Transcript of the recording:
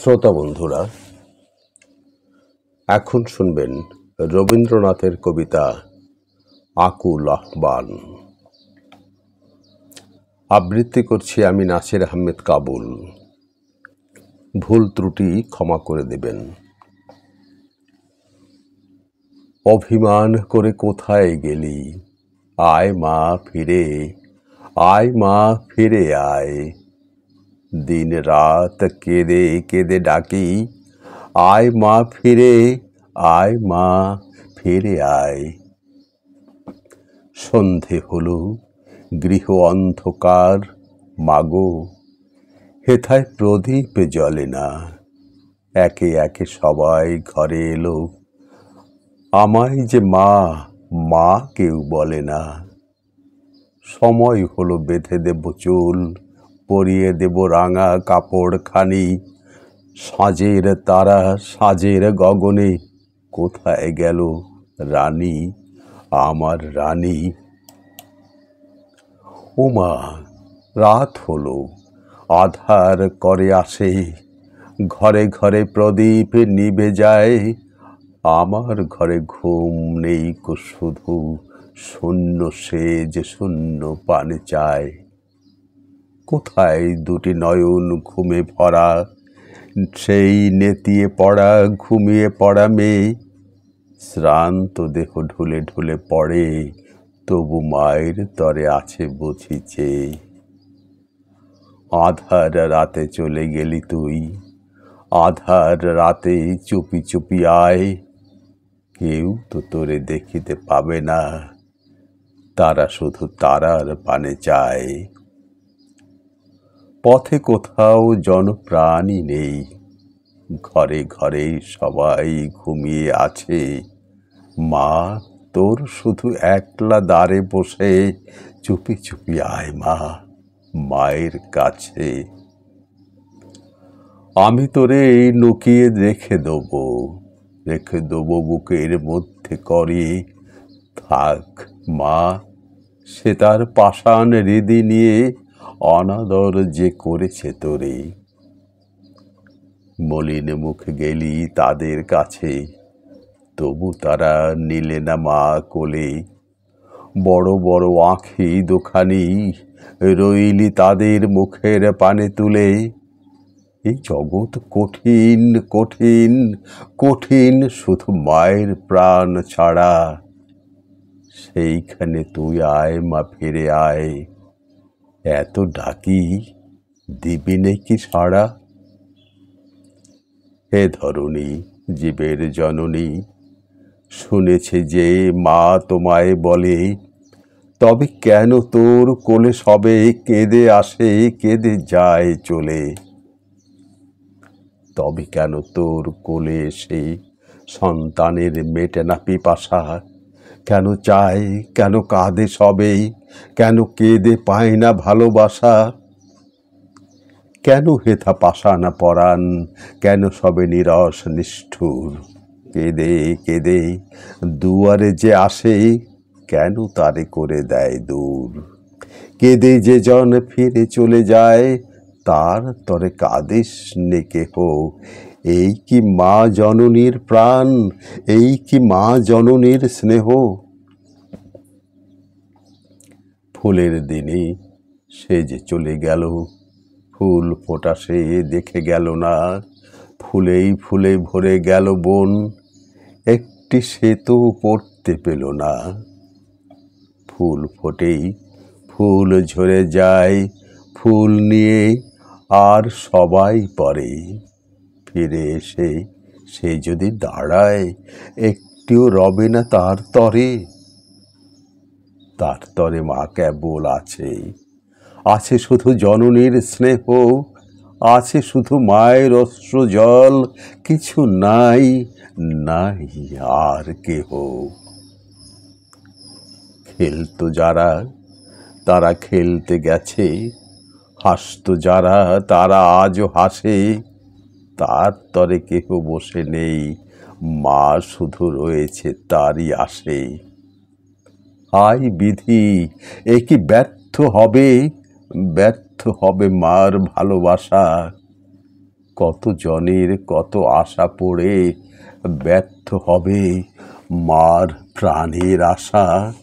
শ্রোতা বন্ধুরা, এখন শুনবেন রবীন্দ্রনাথের কবিতা আকুল আহ্বান। আবৃত্তি করছি আমি নাসির আহমেদ কাবুল। ভুল ত্রুটি ক্ষমা করে দেবেন। অভিমান করে কোথায় গেলি, আয় মা ফিরে, আয় মা ফিরে আয়। দিন রাত কেঁদে কেঁদে ডাকি, আয় মা ফিরে, আয় মা ফিরে আয়। সন্ধে হলো, গৃহ অন্ধকার, মাগো হেথায় প্রদীপ জ্বলে না। একে একে সবাই ঘরে এলো, আমায় যে মা মা কেউ বলে না। সময় হলো বেঁধে দেব চুল, পরিয়ে দেব রাঙা কাপড় খানি। সাঁঝের তারা সাঁঝের গগনে কোথায় গেল রানী, আমার রানী। ওমা রাত হলো, আধার করে আসে, ঘরে ঘরে প্রদীপ নিভে যায়। আমার ঘরে ঘুম নেই কো শুধু, শূন্য সেজ শূন্য পানে চায়। কোথায় দুটি নয়ন ঘুমে ভরা, সেই নেতিয়ে পড়া ঘুমিয়ে পড়া মেয়ে। শ্রান্ত দেহ ঢুলে ঢুলে পড়ে, তবু মায়ের তরে আছে বুঝি চেয়ে। আধার রাতে চলে গেলি তুই, আধার রাতে চুপি চুপি আয়। কেউ তো তোরে দেখিতে পাবে না, তারা শুধু তারার পানে চায়। পথে কোথাও জনপ্রাণী নেই, ঘরে ঘরে সবাই ঘুমিয়ে আছে। মা তোর শুধু একলা দ্বারে বসে, চুপি চুপি আয় মা মায়ের কাছে। আমি তোরে লুকিয়ে রেখে দেবো বুকের মধ্যে করে। থাক মা, সে তার পাষাণ হৃদি নিয়ে অনাদর যে করেছে তোরে। মলিন মুখে গেলি তাদের কাছে, তবু তারা নিলে না মা কোলে। বড় বড় আঁখি দুখানি রইলি তাদের মুখের পানে তুলে। এই জগৎ কঠিন কঠিন কঠিন, শুধু মায়ের প্রাণ ছাড়া। সেইখানে তুই আয় মা ফিরে আয়, এত ডাকি দিবি নাকি সাড়া। হে ধরণী জীবের জননী, শুনেছে যে মা তোমায় বলে। তবে কেন তোর কোলে সবে কেঁদে আসে কেঁদে যায় চলে। তবে কেন তোর কোলে এসে সন্তানের মেটে না পিপাসা। কেন চায় কেন কাঁদে সবে, কেন কেঁদে পায় না ভালোবাসা। কেন হেথা পাষাণ পরাণ, কেন সবে নীরস নিষ্ঠুর। কেঁদে কেঁদে দুয়ারে যে আসে, কেন তারে করে দেয় দূর। কেঁদে যে জন ফিরে চলে যায়, তার তরে কাঁদিস নে কেহ। এই কি মা জননীর প্রাণ, এই কি মা জননীর স্নেহ। ফুলের দিনে সে যে চলে গেল, ফুল ফোটা সে দেখে গেল না। ফুলেই ফুলে ভরে গেল বন, একটি সেতু পড়তে পেল না। ফুল ফোটেই ফুল ঝরে যায়, ফুল নিয়ে আর সবাই পরে। ফিরে এসে সে যদি দাঁড়ায়, একটিও রবে না তার তরে। তার তরে মা কেবল আছে, আছে শুধু জননীর স্নেহ। আছে শুধু মায়ের অশ্রু জল, কিছু নাই নাই আর কেহ। খেলতো যারা তারা খেলতে গেছে, হাসতো যারা তারা আজও হাসে। তার তরে কেহ বসে নেই, মা শুধু রয়েছে তারই আশে। হায় বিধি, এ কি ব্যর্থ হবে, ব্যর্থ হবে মার ভালোবাসা। কত জনের কত আশা পড়ে ব্যর্থ হবে মার প্রাণের আশা।